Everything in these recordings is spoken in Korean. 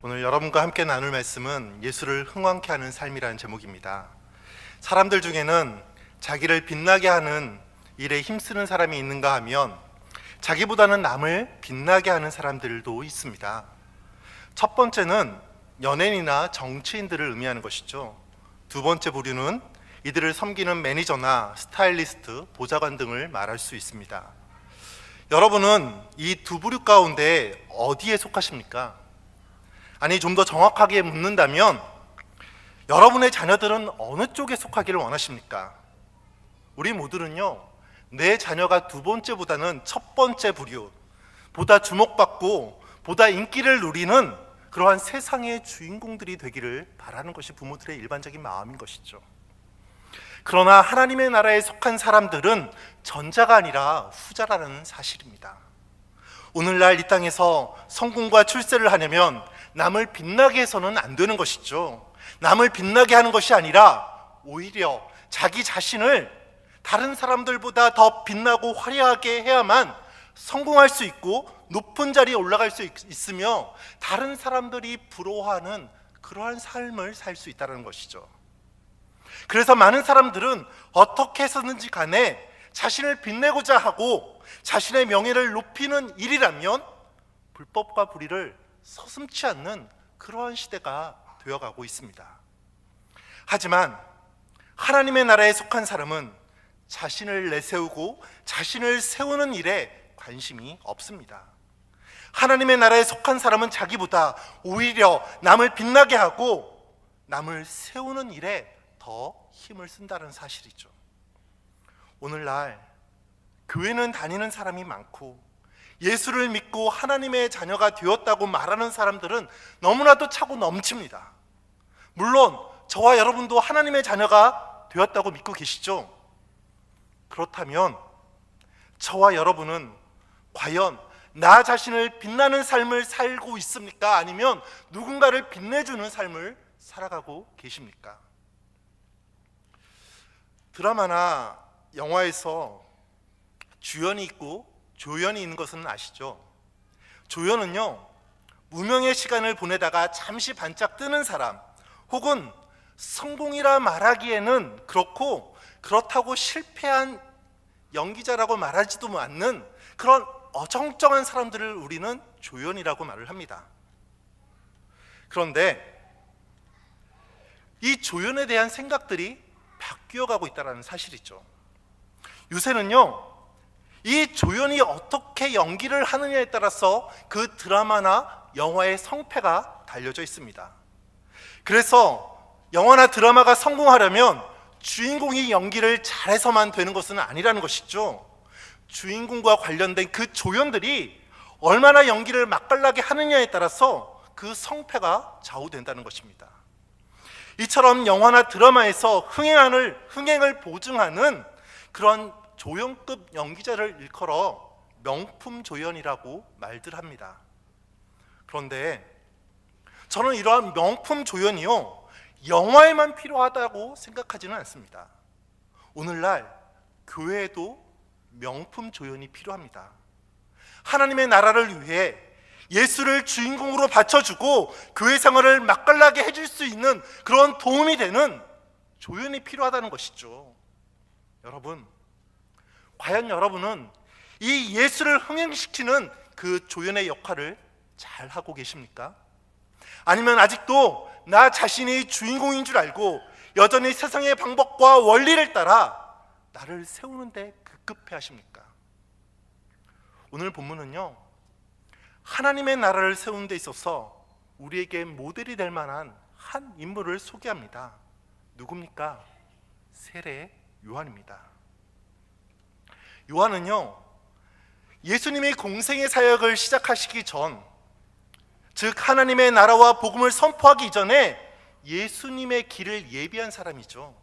오늘 여러분과 함께 나눌 말씀은 예수를 흥왕케 하는 삶이라는 제목입니다. 사람들 중에는 자기를 빛나게 하는 일에 힘쓰는 사람이 있는가 하면 자기보다는 남을 빛나게 하는 사람들도 있습니다. 첫 번째는 연예인이나 정치인들을 의미하는 것이죠. 두 번째 부류는 이들을 섬기는 매니저나 스타일리스트, 보좌관 등을 말할 수 있습니다. 여러분은 이 두 부류 가운데 어디에 속하십니까? 아니, 좀 더 정확하게 묻는다면 여러분의 자녀들은 어느 쪽에 속하기를 원하십니까? 우리 모두는요, 내 자녀가 두 번째보다는 첫 번째 부류, 보다 주목받고 보다 인기를 누리는 그러한 세상의 주인공들이 되기를 바라는 것이 부모들의 일반적인 마음인 것이죠. 그러나 하나님의 나라에 속한 사람들은 전자가 아니라 후자라는 사실입니다. 오늘날 이 땅에서 성공과 출세를 하려면 남을 빛나게 해서는 안 되는 것이죠. 남을 빛나게 하는 것이 아니라 오히려 자기 자신을 다른 사람들보다 더 빛나고 화려하게 해야만 성공할 수 있고 높은 자리에 올라갈 수 있으며 다른 사람들이 부러워하는 그러한 삶을 살 수 있다는 것이죠. 그래서 많은 사람들은 어떻게 해서든지 간에 자신을 빛내고자 하고 자신의 명예를 높이는 일이라면 불법과 불의를 서슴지 않는 그러한 시대가 되어가고 있습니다. 하지만 하나님의 나라에 속한 사람은 자신을 내세우고 자신을 세우는 일에 관심이 없습니다. 하나님의 나라에 속한 사람은 자기보다 오히려 남을 빛나게 하고 남을 세우는 일에 더 힘을 쓴다는 사실이죠. 오늘날 교회는 다니는 사람이 많고 예수를 믿고 하나님의 자녀가 되었다고 말하는 사람들은 너무나도 차고 넘칩니다. 물론 저와 여러분도 하나님의 자녀가 되었다고 믿고 계시죠? 그렇다면 저와 여러분은 과연 나 자신을 빛나는 삶을 살고 있습니까? 아니면 누군가를 빛내주는 삶을 살아가고 계십니까? 드라마나 영화에서 주연이 있고 조연이 있는 것은 아시죠? 조연은요, 무명의 시간을 보내다가 잠시 반짝 뜨는 사람, 혹은 성공이라 말하기에는 그렇다고 실패한 연기자라고 말하지도 않는 그런 어정쩡한 사람들을 우리는 조연이라고 말을 합니다. 그런데 이 조연에 대한 생각들이 바뀌어가고 있다는 사실이죠. 요새는요, 이 조연이 어떻게 연기를 하느냐에 따라서 그 드라마나 영화의 성패가 달려져 있습니다. 그래서 영화나 드라마가 성공하려면 주인공이 연기를 잘해서만 되는 것은 아니라는 것이죠. 주인공과 관련된 그 조연들이 얼마나 연기를 맛깔나게 하느냐에 따라서 그 성패가 좌우된다는 것입니다. 이처럼 영화나 드라마에서 흥행을 보증하는 그런 조연급 연기자를 일컬어 명품 조연이라고 말들 합니다. 그런데 저는 이러한 명품 조연이요, 영화에만 필요하다고 생각하지는 않습니다. 오늘날 교회에도 명품 조연이 필요합니다. 하나님의 나라를 위해 예수를 주인공으로 바쳐주고 교회 생활을 맛깔나게 해줄 수 있는 그런 도움이 되는 조연이 필요하다는 것이죠. 여러분, 과연 여러분은 이 예수를 흥행시키는 그 조연의 역할을 잘 하고 계십니까? 아니면 아직도 나 자신이 주인공인 줄 알고 여전히 세상의 방법과 원리를 따라 나를 세우는데 급급해 하십니까? 오늘 본문은요, 하나님의 나라를 세우는 데 있어서 우리에게 모델이 될 만한 한 인물을 소개합니다. 누굽니까? 세례 요한입니다. 요한은요, 예수님이 공생의 사역을 시작하시기 전, 즉 하나님의 나라와 복음을 선포하기 이전에 예수님의 길을 예비한 사람이죠.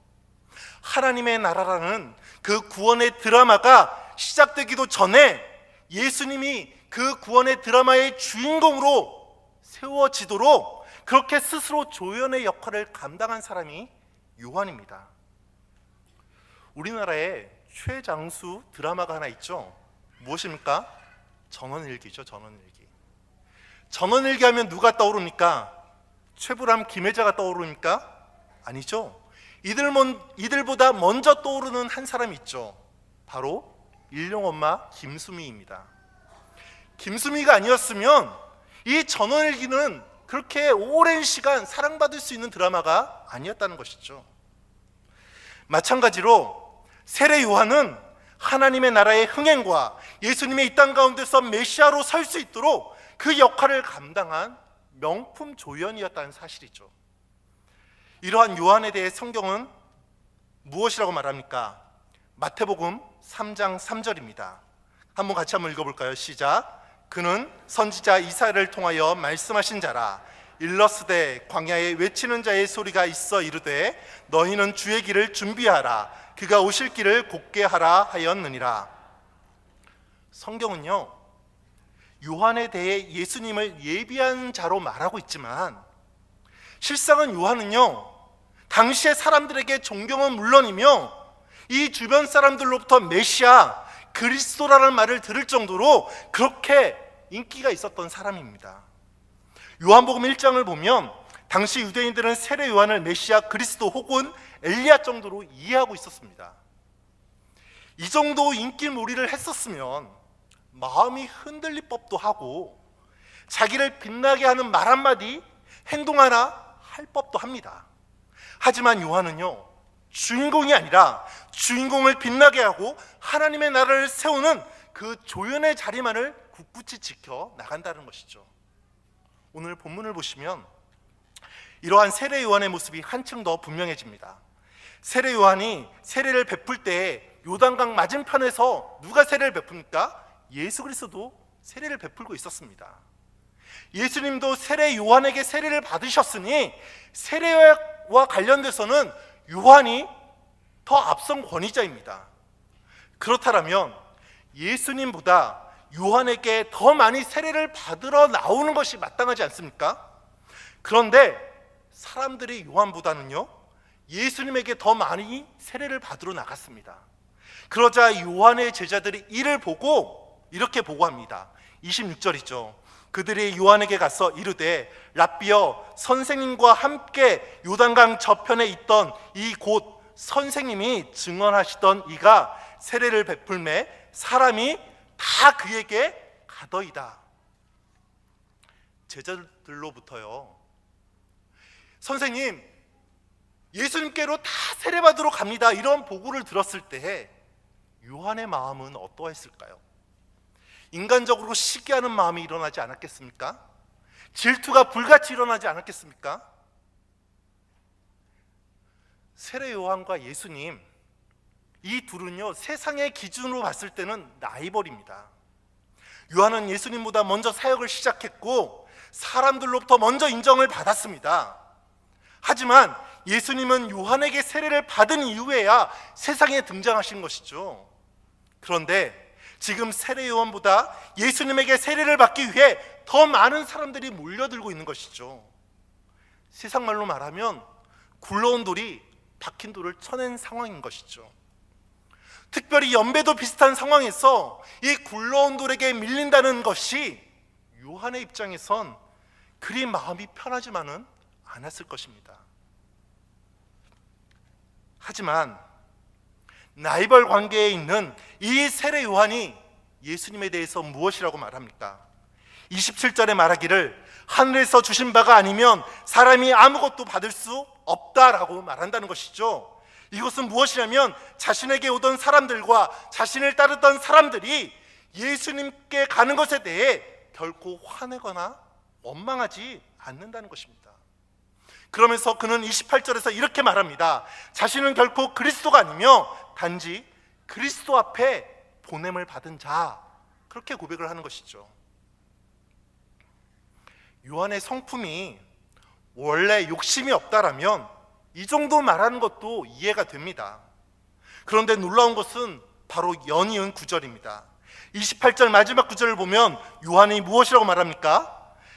하나님의 나라라는 그 구원의 드라마가 시작되기도 전에 예수님이 그 구원의 드라마의 주인공으로 세워지도록 그렇게 스스로 조연의 역할을 감당한 사람이 요한입니다. 우리나라에 최장수 드라마가 하나 있죠. 무엇입니까? 전원일기죠. 전원일기. 전원일기 하면 누가 떠오릅니까? 최불암 김혜자가 떠오릅니까? 아니죠. 이들보다 먼저 떠오르는 한 사람이 있죠. 바로 일용 엄마 김수미입니다. 김수미가 아니었으면 이 전원일기는 그렇게 오랜 시간 사랑받을 수 있는 드라마가 아니었다는 것이죠. 마찬가지로 세례 요한은 하나님의 나라의 흥행과 예수님의 이 땅 가운데서 메시아로 설 수 있도록 그 역할을 감당한 명품 조연이었다는 사실이죠. 이러한 요한에 대해 성경은 무엇이라고 말합니까? 마태복음 3장 3절입니다. 한번 같이 읽어볼까요? 시작. 그는 선지자 이사야를 통하여 말씀하신 자라. 일러스되 광야에 외치는 자의 소리가 있어 이르되 너희는 주의 길을 준비하라. 그가 오실 길을 곧게 하라 하였느니라. 성경은요, 요한에 대해 예수님을 예비한 자로 말하고 있지만 실상은 요한은요, 당시의 사람들에게 존경은 물론이며 이 주변 사람들로부터 메시아, 그리스도라는 말을 들을 정도로 그렇게 인기가 있었던 사람입니다. 요한복음 1장을 보면 당시 유대인들은 세례 요한을 메시아, 그리스도 혹은 엘리야 정도로 이해하고 있었습니다. 이 정도 인기몰이를 했었으면 마음이 흔들릴 법도 하고 자기를 빛나게 하는 말 한마디, 행동 하나 할 법도 합니다. 하지만 요한은요, 주인공이 아니라 주인공을 빛나게 하고 하나님의 나라를 세우는 그 조연의 자리만을 굳굳이 지켜 나간다는 것이죠. 오늘 본문을 보시면 이러한 세례 요한의 모습이 한층 더 분명해집니다. 세례 요한이 세례를 베풀 때 요단강 맞은편에서 누가 세례를 베풉니까? 예수 그리스도도 세례를 베풀고 있었습니다. 예수님도 세례 요한에게 세례를 받으셨으니 세례와 관련돼서는 요한이 더 앞선 권위자입니다. 그렇다면 예수님보다 요한에게 더 많이 세례를 받으러 나오는 것이 마땅하지 않습니까? 그런데 사람들이 요한보다는요, 예수님에게 더 많이 세례를 받으러 나갔습니다. 그러자 요한의 제자들이 이를 보고 이렇게 보고합니다. 26절이죠. 그들이 요한에게 가서 이르되 랍비여, 선생님과 함께 요단강 저편에 있던 이 곳 선생님이 증언하시던 이가 세례를 베풀매 사람이 다 그에게 가더이다. 제자들로부터요, 선생님, 예수님께로 다 세례받으러 갑니다, 이런 보고를 들었을 때 요한의 마음은 어떠했을까요? 인간적으로 시기하는 마음이 일어나지 않았겠습니까? 질투가 불같이 일어나지 않았겠습니까? 세례 요한과 예수님, 이 둘은요, 세상의 기준으로 봤을 때는 라이벌입니다. 요한은 예수님보다 먼저 사역을 시작했고 사람들로부터 먼저 인정을 받았습니다. 하지만 예수님은 요한에게 세례를 받은 이후에야 세상에 등장하신 것이죠. 그런데 지금 세례 요한보다 예수님에게 세례를 받기 위해 더 많은 사람들이 몰려들고 있는 것이죠. 세상 말로 말하면 굴러온 돌이 박힌 돌을 쳐낸 상황인 것이죠. 특별히 연배도 비슷한 상황에서 이 굴러온 돌에게 밀린다는 것이 요한의 입장에선 그리 마음이 편하지만은 않았을 것입니다. 하지만 라이벌 관계에 있는 이 세례 요한이 예수님에 대해서 무엇이라고 말합니까? 27절에 말하기를 하늘에서 주신 바가 아니면 사람이 아무것도 받을 수 없다라고 말한다는 것이죠. 이것은 무엇이냐면 자신에게 오던 사람들과 자신을 따르던 사람들이 예수님께 가는 것에 대해 결코 화내거나 원망하지 않는다는 것입니다. 그러면서 그는 28절에서 이렇게 말합니다. 자신은 결코 그리스도가 아니며 단지 그리스도 앞에 보냄을 받은 자, 그렇게 고백을 하는 것이죠. 요한의 성품이 원래 욕심이 없다라면 이 정도 말하는 것도 이해가 됩니다. 그런데 놀라운 것은 바로 연이은 9절입니다. 28절 마지막 구절을 보면 요한이 무엇이라고 말합니까?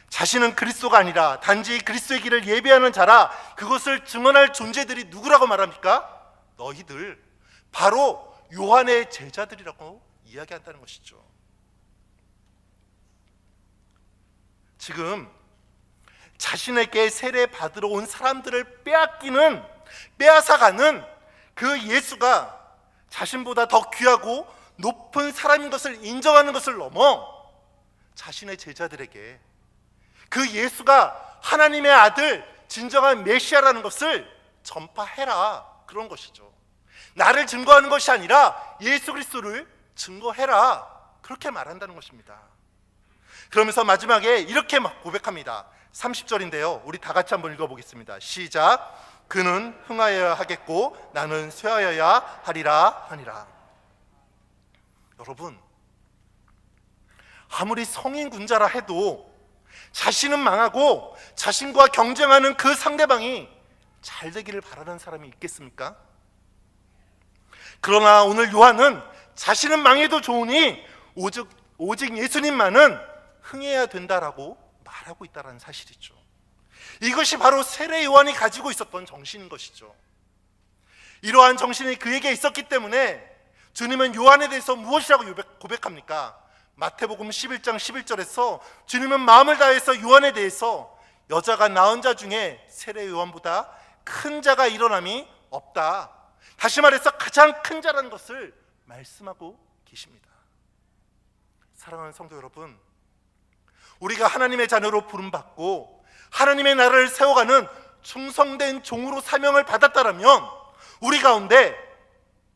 자신은 그리스도가 아니라 단지 그리스도의 길을 예비하는 자라. 그것을 증언할 존재들이 누구라고 말합니까? 너희들, 바로 요한의 제자들이라고 이야기한다는 것이죠. 지금 자신에게 세례 받으러 온 사람들을 빼앗아가는 그 예수가 자신보다 더 귀하고 높은 사람인 것을 인정하는 것을 넘어 자신의 제자들에게 그 예수가 하나님의 아들, 진정한 메시아라는 것을 전파해라, 그런 것이죠. 나를 증거하는 것이 아니라 예수 그리스도를 증거해라, 그렇게 말한다는 것입니다. 그러면서 마지막에 이렇게 고백합니다. 30절인데요 우리 다 같이 한번 읽어보겠습니다. 시작. 그는 흥하여야 하겠고 나는 쇠하여야 하리라 하니라. 여러분, 아무리 성인군자라 해도 자신은 망하고 자신과 경쟁하는 그 상대방이 잘 되기를 바라는 사람이 있겠습니까? 그러나 오늘 요한은 자신은 망해도 좋으니 오직 예수님만은 흥해야 된다라고 말하고 있다는 사실이죠. 이것이 바로 세례 요한이 가지고 있었던 정신인 것이죠. 이러한 정신이 그에게 있었기 때문에 주님은 요한에 대해서 무엇이라고 고백합니까? 마태복음 11장 11절에서 주님은 마음을 다해서 요한에 대해서 여자가 낳은 자 중에 세례 요한보다 큰 자가 일어남이 없다, 다시 말해서 가장 큰 자라는 것을 말씀하고 계십니다. 사랑하는 성도 여러분, 우리가 하나님의 자녀로 부름받고 하나님의 나라를 세워가는 충성된 종으로 사명을 받았다면 우리 가운데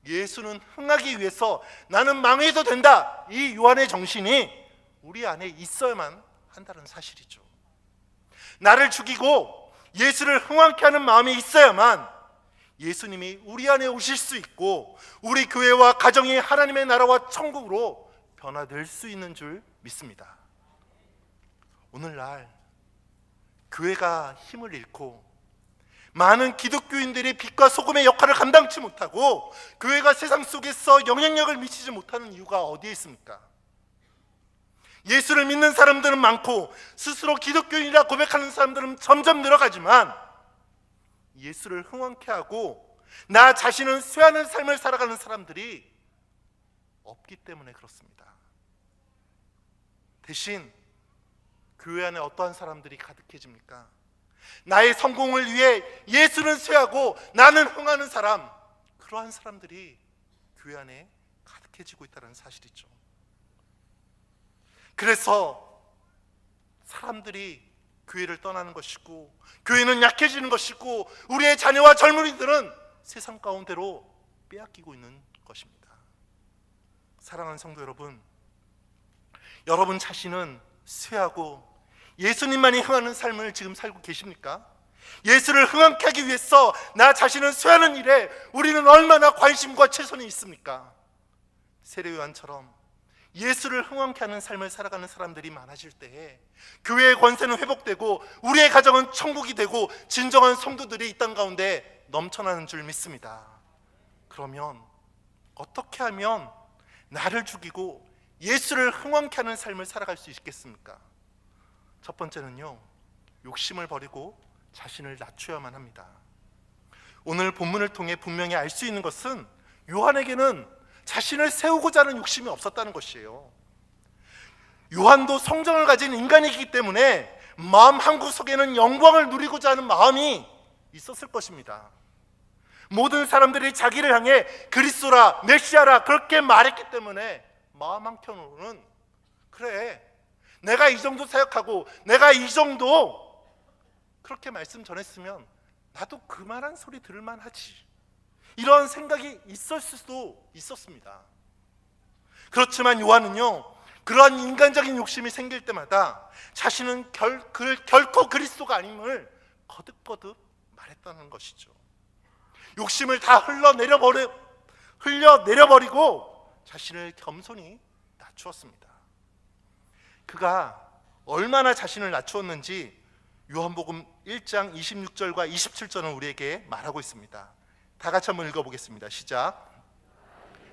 예수는 흥하기 위해서 나는 망해도 된다, 이 요한의 정신이 우리 안에 있어야만 한다는 사실이죠. 나를 죽이고 예수를 흥왕케 하는 마음이 있어야만 예수님이 우리 안에 오실 수 있고 우리 교회와 가정이 하나님의 나라와 천국으로 변화될 수 있는 줄 믿습니다. 오늘날 교회가 힘을 잃고 많은 기독교인들이 빛과 소금의 역할을 감당치 못하고 교회가 세상 속에서 영향력을 미치지 못하는 이유가 어디에 있습니까? 예수를 믿는 사람들은 많고 스스로 기독교인이라 고백하는 사람들은 점점 늘어가지만 예수를 흥왕케 하고 나 자신은 쇠하는 삶을 살아가는 사람들이 없기 때문에 그렇습니다. 대신 교회 안에 어떠한 사람들이 가득해집니까? 나의 성공을 위해 예수는 쇠하고 나는 흥하는 사람, 그러한 사람들이 교회 안에 가득해지고 있다는 사실이죠. 그래서 사람들이 교회를 떠나는 것이고 교회는 약해지는 것이고 우리의 자녀와 젊은이들은 세상 가운데로 빼앗기고 있는 것입니다. 사랑하는 성도 여러분, 여러분 자신은 쇠하고 예수님만이 흥하는 삶을 지금 살고 계십니까? 예수를 흥하게 하기 위해서 나 자신은 쇠하는 일에 우리는 얼마나 관심과 최선이 있습니까? 세례 요한처럼 예수를 흥왕케 하는 삶을 살아가는 사람들이 많아질 때에 교회의 권세는 회복되고 우리의 가정은 천국이 되고 진정한 성도들이 이 땅 가운데 넘쳐나는 줄 믿습니다. 그러면 어떻게 하면 나를 죽이고 예수를 흥왕케 하는 삶을 살아갈 수 있겠습니까? 첫 번째는요, 욕심을 버리고 자신을 낮춰야만 합니다. 오늘 본문을 통해 분명히 알 수 있는 것은 요한에게는 자신을 세우고자 하는 욕심이 없었다는 것이에요. 요한도 성정을 가진 인간이기 때문에 마음 한구석에는 영광을 누리고자 하는 마음이 있었을 것입니다. 모든 사람들이 자기를 향해 그리스도라, 메시아라 그렇게 말했기 때문에 마음 한켠으로는 그래, 내가 이 정도 사역하고 내가 이 정도 그렇게 말씀 전했으면 나도 그만한 소리 들을만 하지, 이런 생각이 있었을 수도 있었습니다. 그렇지만 요한은요, 그러한 인간적인 욕심이 생길 때마다 자신은 결코 그리스도가 아님을 거듭거듭 말했다는 것이죠. 욕심을 다 흘려내려버리고 자신을 겸손히 낮추었습니다. 그가 얼마나 자신을 낮추었는지 요한복음 1장 26절과 27절은 우리에게 말하고 있습니다. 다 같이 한번 읽어보겠습니다. 시작.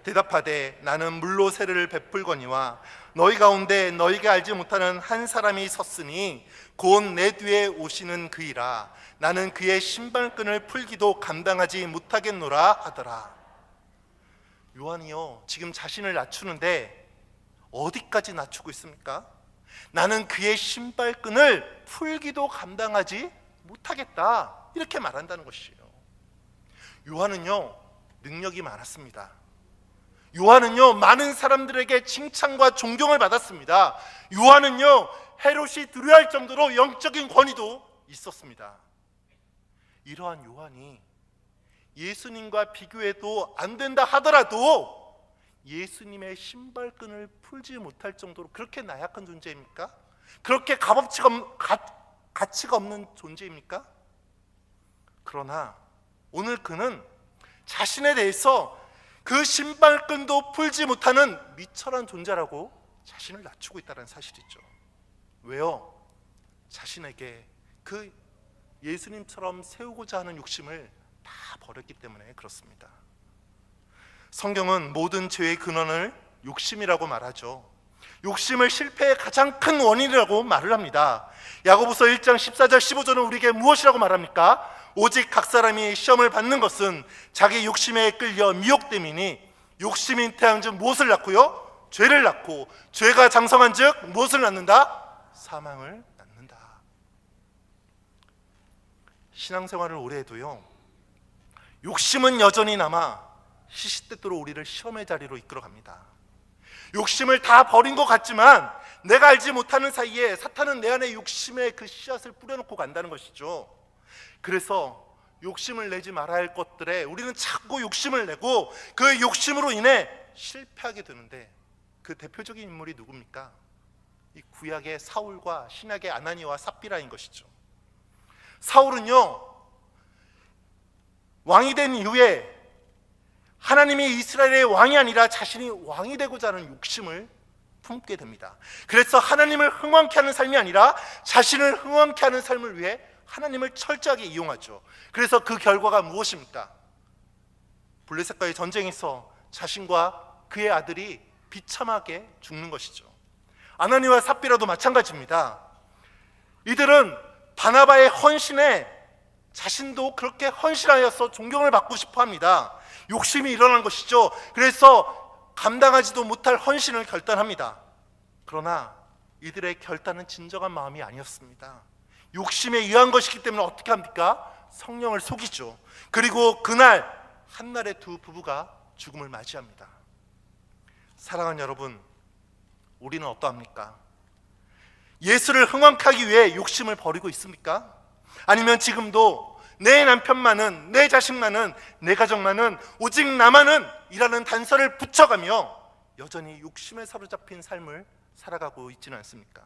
대답하되 나는 물로 세례를 베풀거니와 너희 가운데 너희가 알지 못하는 한 사람이 섰으니 곧 내 뒤에 오시는 그이라. 나는 그의 신발끈을 풀기도 감당하지 못하겠노라 하더라. 요한이요, 지금 자신을 낮추는데 어디까지 낮추고 있습니까? 나는 그의 신발끈을 풀기도 감당하지 못하겠다, 이렇게 말한다는 것이에요. 요한은요, 능력이 많았습니다. 요한은요, 많은 사람들에게 칭찬과 존경을 받았습니다. 요한은요, 헤롯이 두려워할 정도로 영적인 권위도 있었습니다. 이러한 요한이 예수님과 비교해도 안 된다 하더라도 예수님의 신발끈을 풀지 못할 정도로 그렇게 나약한 존재입니까? 그렇게 가치가 없는 존재입니까? 그러나 오늘 그는 자신에 대해서 그 신발끈도 풀지 못하는 미천한 존재라고 자신을 낮추고 있다는 사실이죠. 왜요? 자신에게 그 예수님처럼 세우고자 하는 욕심을 다 버렸기 때문에 그렇습니다. 성경은 모든 죄의 근원을 욕심이라고 말하죠. 욕심을 실패의 가장 큰 원인이라고 말을 합니다. 야고보서 1장 14절 15절은 우리에게 무엇이라고 말합니까? 오직 각 사람이 시험을 받는 것은 자기 욕심에 끌려 미혹됨이니 욕심이 잉태한즉 무엇을 낳고요? 죄를 낳고 죄가 장성한즉 무엇을 낳는다? 사망을 낳는다. 신앙생활을 오래 해도요, 욕심은 여전히 남아 시시때때로 우리를 시험의 자리로 이끌어갑니다. 욕심을 다 버린 것 같지만 내가 알지 못하는 사이에 사탄은 내 안에 욕심의 그 씨앗을 뿌려놓고 간다는 것이죠. 그래서 욕심을 내지 말아야 할 것들에 우리는 자꾸 욕심을 내고 그 욕심으로 인해 실패하게 되는데, 그 대표적인 인물이 누굽니까? 이 구약의 사울과 신약의 아나니와 삽비라인 것이죠. 사울은요, 왕이 된 이후에 하나님이 이스라엘의 왕이 아니라 자신이 왕이 되고자 하는 욕심을 품게 됩니다. 그래서 하나님을 흥왕케 하는 삶이 아니라 자신을 흥왕케 하는 삶을 위해 하나님을 철저하게 이용하죠. 그래서 그 결과가 무엇입니까? 블레셋과의 전쟁에서 자신과 그의 아들이 비참하게 죽는 것이죠. 아나니와 삽비라도 마찬가지입니다. 이들은 바나바의 헌신에 자신도 그렇게 헌신하여서 존경을 받고 싶어 합니다. 욕심이 일어난 것이죠. 그래서 감당하지도 못할 헌신을 결단합니다. 그러나 이들의 결단은 진정한 마음이 아니었습니다. 욕심에 의한 것이기 때문에 어떻게 합니까? 성령을 속이죠. 그리고 그날 한날의 두 부부가 죽음을 맞이합니다. 사랑하는 여러분, 우리는 어떠합니까? 예수를 흥왕케 하기 위해 욕심을 버리고 있습니까? 아니면 지금도 내 남편만은, 내 자식만은, 내 가정만은, 오직 나만은 이라는 단서를 붙여가며 여전히 욕심에 사로잡힌 삶을 살아가고 있지는 않습니까?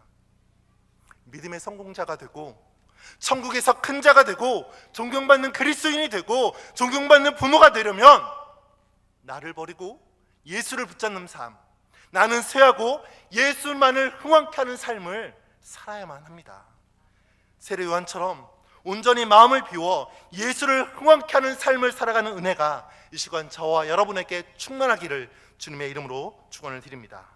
믿음의 성공자가 되고 천국에서 큰 자가 되고 존경받는 그리스도인이 되고 존경받는 부모가 되려면 나를 버리고 예수를 붙잡는 삶, 나는 쇠하고 예수만을 흥왕케 하는 삶을 살아야만 합니다. 세례 요한처럼 온전히 마음을 비워 예수를 흥왕케 하는 삶을 살아가는 은혜가 이 시간 저와 여러분에게 충만하기를 주님의 이름으로 축원을 드립니다.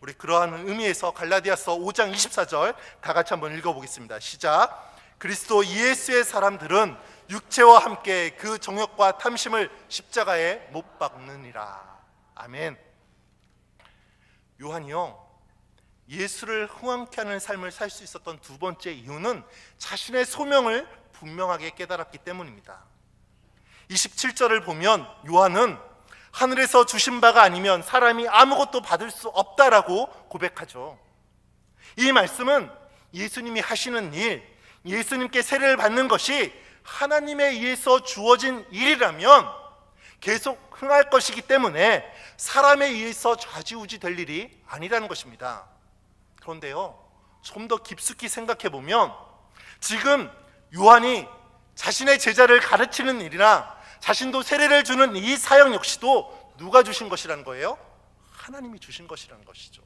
우리 그러한 의미에서 갈라디아서 5장 24절 다 같이 한번 읽어보겠습니다. 시작. 그리스도 예수의 사람들은 육체와 함께 그 정욕과 탐심을 십자가에 못 박느니라. 아멘. 요한이요, 예수를 흥왕케 하는 삶을 살 수 있었던 두 번째 이유는 자신의 소명을 분명하게 깨달았기 때문입니다. 27절을 보면 요한은 하늘에서 주신 바가 아니면 사람이 아무것도 받을 수 없다라고 고백하죠. 이 말씀은 예수님이 하시는 일, 예수님께 세례를 받는 것이 하나님에 의해서 주어진 일이라면 계속 흥할 것이기 때문에 사람에 의해서 좌지우지 될 일이 아니라는 것입니다. 그런데요, 좀 더 깊숙이 생각해 보면 지금 요한이 자신의 제자를 가르치는 일이나 자신도 세례를 주는 이 사역 역시도 누가 주신 것이라는 거예요? 하나님이 주신 것이라는 것이죠.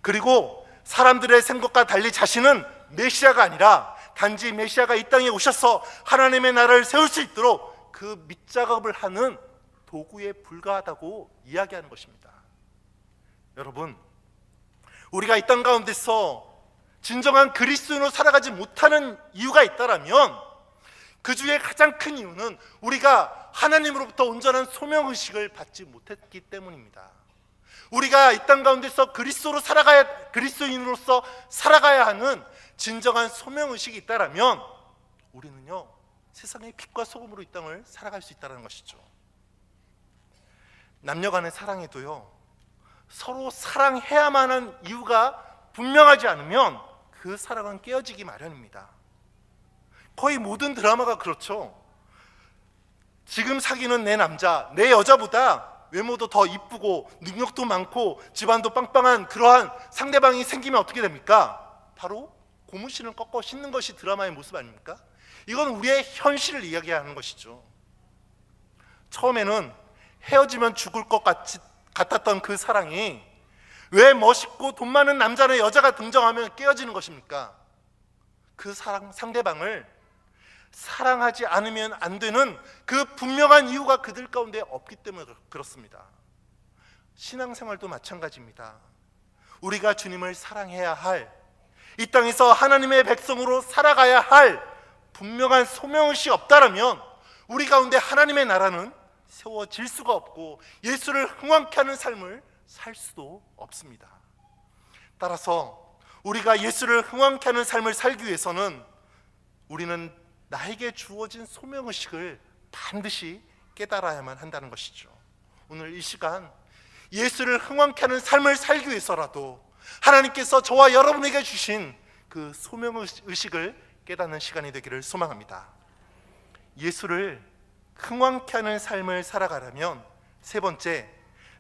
그리고 사람들의 생각과 달리 자신은 메시아가 아니라 단지 메시아가 이 땅에 오셔서 하나님의 나라를 세울 수 있도록 그 밑작업을 하는 도구에 불과하다고 이야기하는 것입니다. 여러분, 우리가 이 땅 가운데서 진정한 그리스도인으로 살아가지 못하는 이유가 있다라면 그 중에 가장 큰 이유는 우리가 하나님으로부터 온전한 소명의식을 받지 못했기 때문입니다. 우리가 이 땅 가운데서 그리스도인으로서 살아가야 하는 진정한 소명의식이 있다라면 우리는요, 세상의 빛과 소금으로 이 땅을 살아갈 수 있다는 것이죠. 남녀 간의 사랑에도요, 서로 사랑해야만 하는 이유가 분명하지 않으면 그 사랑은 깨어지기 마련입니다. 거의 모든 드라마가 그렇죠. 지금 사귀는 내 남자, 내 여자보다 외모도 더 이쁘고 능력도 많고 집안도 빵빵한 그러한 상대방이 생기면 어떻게 됩니까? 바로 고무신을 꺾어 신는 것이 드라마의 모습 아닙니까? 이건 우리의 현실을 이야기하는 것이죠. 처음에는 헤어지면 죽을 것 같았던 그 사랑이 왜 멋있고 돈 많은 남자나 여자가 등장하면 깨어지는 것입니까? 그 상대방을 사랑하지 않으면 안 되는 그 분명한 이유가 그들 가운데 없기 때문에 그렇습니다. 신앙생활도 마찬가지입니다. 우리가 주님을 사랑해야 할, 이 땅에서 하나님의 백성으로 살아가야 할 분명한 소명의식이 없다면 우리 가운데 하나님의 나라는 세워질 수가 없고 예수를 흥왕케 하는 삶을 살 수도 없습니다. 따라서 우리가 예수를 흥왕케 하는 삶을 살기 위해서는 우리는 나에게 주어진 소명의식을 반드시 깨달아야만 한다는 것이죠. 오늘 이 시간 예수를 흥왕케 하는 삶을 살기 위해서라도 하나님께서 저와 여러분에게 주신 그 소명의식을 깨닫는 시간이 되기를 소망합니다. 예수를 흥왕케 하는 삶을 살아가려면 세 번째,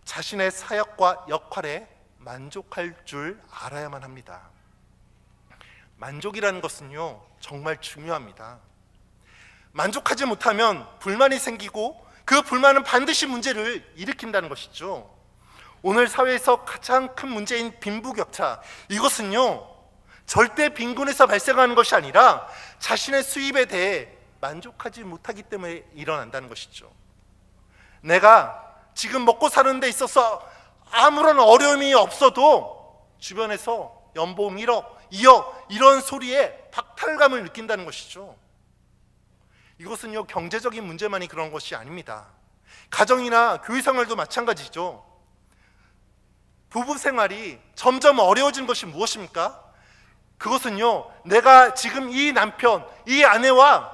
자신의 사역과 역할에 만족할 줄 알아야만 합니다. 만족이라는 것은요, 정말 중요합니다. 만족하지 못하면 불만이 생기고 그 불만은 반드시 문제를 일으킨다는 것이죠. 오늘 사회에서 가장 큰 문제인 빈부격차, 이것은요 절대 빈곤에서 발생하는 것이 아니라 자신의 수입에 대해 만족하지 못하기 때문에 일어난다는 것이죠. 내가 지금 먹고 사는 데 있어서 아무런 어려움이 없어도 주변에서 연봉 1억, 2억 이런 소리에 박탈감을 느낀다는 것이죠. 이것은요 경제적인 문제만이 그런 것이 아닙니다. 가정이나 교회 생활도 마찬가지죠. 부부 생활이 점점 어려워진 것이 무엇입니까? 그것은요 내가 지금 이 남편, 이 아내와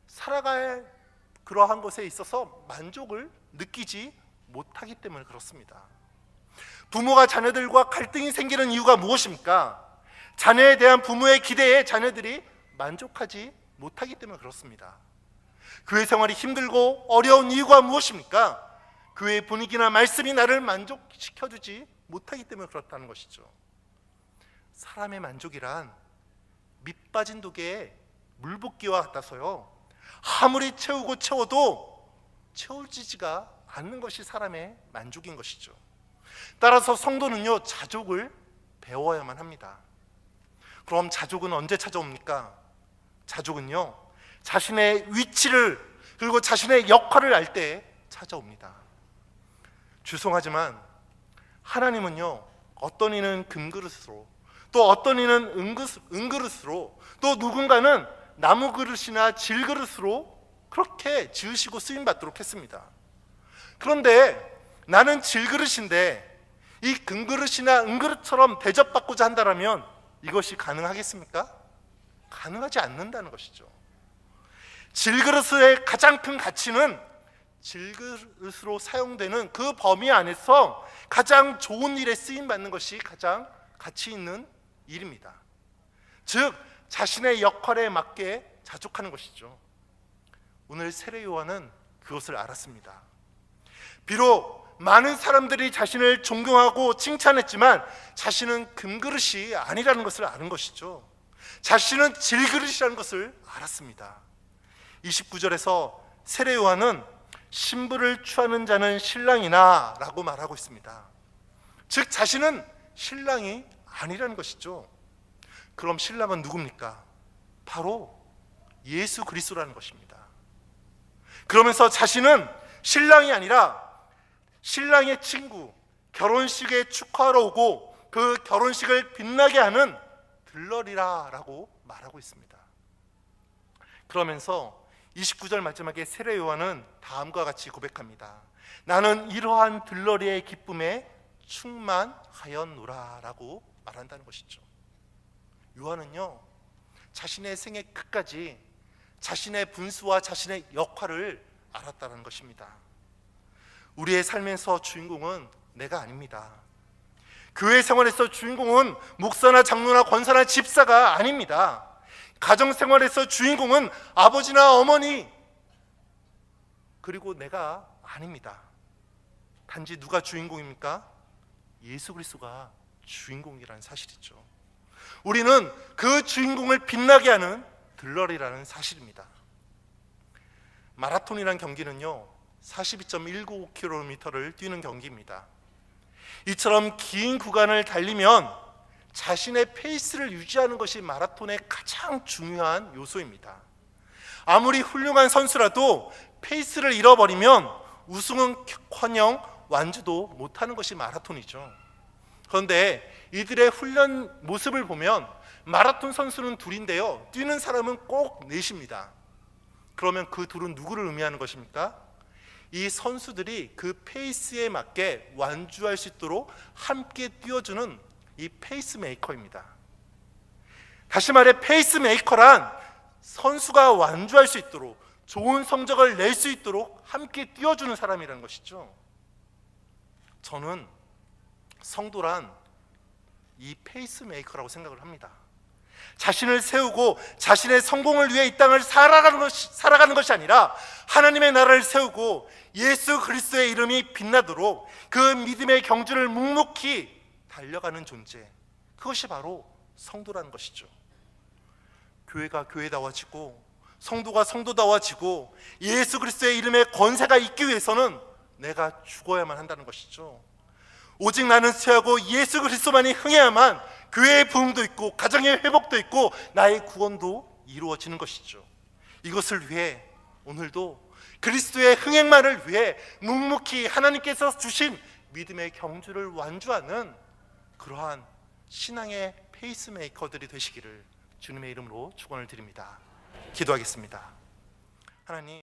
살아갈 그러한 것에 있어서 만족을 느끼지 못하기 때문에 그렇습니다. 부모가 자녀들과 갈등이 생기는 이유가 무엇입니까? 자녀에 대한 부모의 기대에 자녀들이 만족하지 못하기 때문에 그렇습니다. 교회 생활이 힘들고 어려운 이유가 무엇입니까? 교회의 분위기나 말씀이 나를 만족시켜주지 못하기 때문에 그렇다는 것이죠. 사람의 만족이란 밑 빠진 독에 물 붓기와 같아서요 아무리 채우고 채워도 채워지지가 않는 것이 사람의 만족인 것이죠. 따라서 성도는요 자족을 배워야만 합니다. 그럼 자족은 언제 찾아옵니까? 자족은요 자신의 위치를 그리고 자신의 역할을 알 때 찾아옵니다. 죄송하지만 하나님은요 어떤 이는 금그릇으로, 또 어떤 이는 은그릇으로, 또 누군가는 나무 그릇이나 질그릇으로 그렇게 지으시고 쓰임받도록 했습니다. 그런데 나는 질그릇인데 이 금그릇이나 은그릇처럼 대접받고자 한다면 이것이 가능하겠습니까? 가능하지 않는다는 것이죠. 질그릇의 가장 큰 가치는 질그릇으로 사용되는 그 범위 안에서 가장 좋은 일에 쓰임받는 것이 가장 가치 있는 일입니다. 즉 자신의 역할에 맞게 자족하는 것이죠. 오늘 세례 요한은 그것을 알았습니다. 비록 많은 사람들이 자신을 존경하고 칭찬했지만 자신은 금그릇이 아니라는 것을 아는 것이죠. 자신은 질그릇이라는 것을 알았습니다. 29절에서 세례 요한은 신부를 취하는 자는 신랑이나 라고 말하고 있습니다. 즉 자신은 신랑이 아니라는 것이죠. 그럼 신랑은 누굽니까? 바로 예수 그리스도라는 것입니다. 그러면서 자신은 신랑이 아니라 신랑의 친구, 결혼식에 축하하러 오고 그 결혼식을 빛나게 하는 들러리라 라고 말하고 있습니다. 그러면서 29절 마지막에 세례 요한은 다음과 같이 고백합니다. 나는 이러한 들러리의 기쁨에 충만하였노라라고 말한다는 것이죠. 요한은요, 자신의 생애 끝까지 자신의 분수와 자신의 역할을 알았다는 것입니다. 우리의 삶에서 주인공은 내가 아닙니다. 교회 생활에서 주인공은 목사나 장로나 권사나 집사가 아닙니다. 가정 생활에서 주인공은 아버지나 어머니, 그리고 내가 아닙니다. 단지 누가 주인공입니까? 예수 그리스도가 주인공이라는 사실이죠. 우리는 그 주인공을 빛나게 하는 들러리라는 사실입니다. 마라톤이란 경기는요, 42.195km를 뛰는 경기입니다. 이처럼 긴 구간을 달리면 자신의 페이스를 유지하는 것이 마라톤의 가장 중요한 요소입니다. 아무리 훌륭한 선수라도 페이스를 잃어버리면 우승은커녕 완주도 못하는 것이 마라톤이죠. 그런데 이들의 훈련 모습을 보면 마라톤 선수는 둘인데요, 뛰는 사람은 꼭 넷입니다. 그러면 그 둘은 누구를 의미하는 것입니까? 이 선수들이 그 페이스에 맞게 완주할 수 있도록 함께 뛰어주는 이 페이스메이커입니다. 다시 말해 페이스메이커란 선수가 완주할 수 있도록, 좋은 성적을 낼 수 있도록 함께 뛰어주는 사람이라는 것이죠. 저는 성도란 이 페이스메이커라고 생각을 합니다. 자신을 세우고 자신의 성공을 위해 이 땅을 살아가는 것이 아니라 하나님의 나라를 세우고 예수 그리스도의 이름이 빛나도록 그 믿음의 경주를 묵묵히 달려가는 존재, 그것이 바로 성도라는 것이죠. 교회가 교회다워지고 성도가 성도다워지고 예수 그리스도의 이름에 권세가 있기 위해서는 내가 죽어야만 한다는 것이죠. 오직 나는 쇠하고 예수 그리스도만이 흥해야만 교회의 부흥도 있고 가정의 회복도 있고 나의 구원도 이루어지는 것이죠. 이것을 위해 오늘도 그리스도의 흥행만을 위해 묵묵히 하나님께서 주신 믿음의 경주를 완주하는 그러한 신앙의 페이스메이커들이 되시기를 주님의 이름으로 축원을 드립니다. 기도하겠습니다. 하나님,